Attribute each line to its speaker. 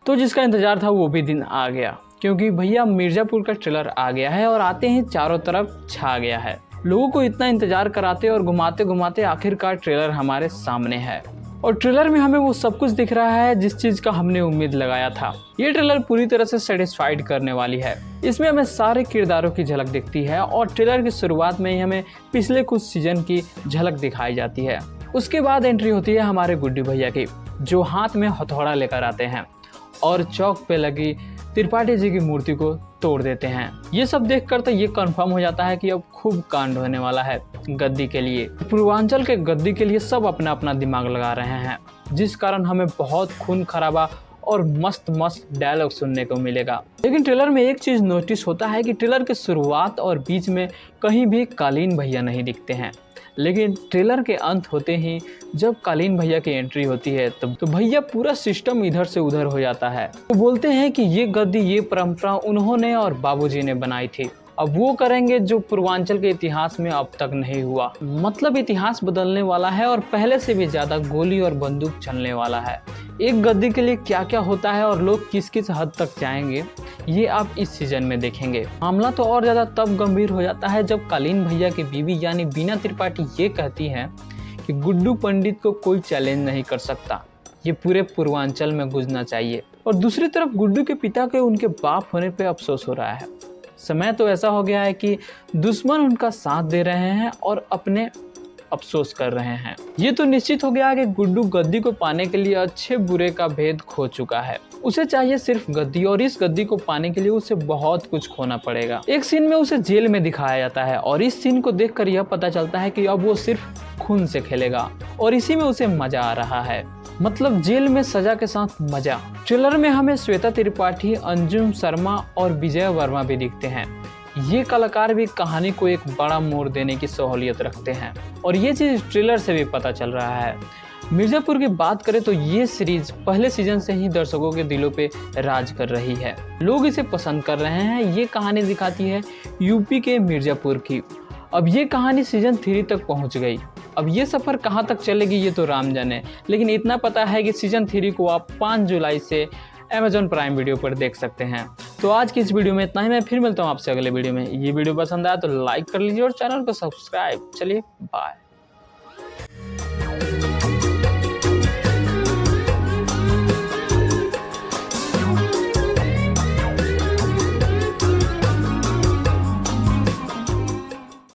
Speaker 1: तो जिसका इंतज़ार था वो भी दिन आ गया, क्योंकि भैया मिर्ज़ापुर का ट्रेलर आ गया है और आते ही चारों तरफ छा गया है। लोगों को इतना इंतज़ार कराते और घुमाते घुमाते आखिरकार ट्रेलर हमारे सामने है और ट्रेलर में हमें वो सब कुछ दिख रहा है जिस चीज़ का हमने उम्मीद लगाया था। ये ट्रेलर पूरी तरह से सेटिस्फाइड करने वाली है। इसमें हमें सारे किरदारों की झलक दिखती है और ट्रेलर की शुरुआत में ही हमें पिछले कुछ सीजन की झलक दिखाई जाती है। उसके बाद एंट्री होती है हमारे गुड्डू भैया की, जो हाथ में हथौड़ा लेकर आते हैं और चौक पे लगी त्रिपाठी जी की मूर्ति को तोड़ देते हैं। ये सब देखकर तो ये कंफर्म हो जाता है कि अब खूब कांड होने वाला है गद्दी के लिए। पूर्वांचल के गद्दी के लिए सब अपना अपना दिमाग लगा रहे हैं, जिस कारण हमें बहुत खून खराबा और मस्त मस्त डायलॉग सुनने को मिलेगा। लेकिन ट्रेलर में एक चीज़ नोटिस होता है कि ट्रेलर के शुरुआत और बीच में कहीं भी कालीन भैया नहीं दिखते हैं, लेकिन ट्रेलर के अंत होते ही जब कालीन भैया की एंट्री होती है तब तो भैया पूरा सिस्टम इधर से उधर हो जाता है। वो बोलते हैं कि ये गद्दी, ये परंपरा उन्होंने और बाबूजी ने बनाई थी, अब वो करेंगे जो पूर्वांचल के इतिहास में अब तक नहीं हुआ। मतलब इतिहास बदलने वाला है और पहले से भी ज़्यादा गोली और बंदूक चलने वाला है। एक गद्दी के लिए क्या क्या होता है और लोग किस किस हद तक जाएंगे, ये आप इस सीजन में देखेंगे। मामला तो और ज़्यादा तब गंभीर हो जाता है जब कालीन भैया की बीवी यानी बीना त्रिपाठी ये कहती है कि गुड्डू पंडित को कोई चैलेंज नहीं कर सकता, ये पूरे पूर्वांचल में गूंजना चाहिए। और दूसरी तरफ गुड्डू के पिता के उनके बाप होने पे अफसोस हो रहा है। समय तो ऐसा हो गया है कि दुश्मन उनका साथ दे रहे हैं और अपने अफसोस कर रहे हैं। ये तो निश्चित हो गया कि गुड्डू गद्दी को पाने के लिए अच्छे बुरे का भेद खो चुका है। उसे चाहिए सिर्फ गद्दी और इस गद्दी को पाने के लिए उसे बहुत कुछ खोना पड़ेगा। एक सीन में उसे जेल में दिखाया जाता है और इस सीन को देखकर यह पता चलता है कि अब वो सिर्फ खून से खेलेगा और इसी में उसे मजा आ रहा है। मतलब जेल में सजा के साथ मजा। ट्रेलर में हमें श्वेता त्रिपाठी, अंजुम शर्मा और विजय वर्मा भी दिखते हैं। ये कलाकार भी कहानी को एक बड़ा मोड़ देने की सहूलियत रखते हैं और ये चीज़ ट्रेलर से भी पता चल रहा है। मिर्ज़ापुर की बात करें तो ये सीरीज पहले सीजन से ही दर्शकों के दिलों पे राज कर रही है। लोग इसे पसंद कर रहे हैं। ये कहानी दिखाती है यूपी के मिर्ज़ापुर की। अब ये कहानी सीजन 3 तक पहुंच गई। अब ये सफ़र कहां तक चलेगी ये तो राम जाने, लेकिन इतना पता है कि सीजन 3 को आप 5 जुलाई से Amazon प्राइम वीडियो पर देख सकते हैं। तो आज की इस वीडियो में इतना ही। मैं फिर मिलता हूं आपसे अगले वीडियो में। ये वीडियो पसंद आया तो लाइक कर लीजिए और चैनल को सब्सक्राइब। चलिए बाय।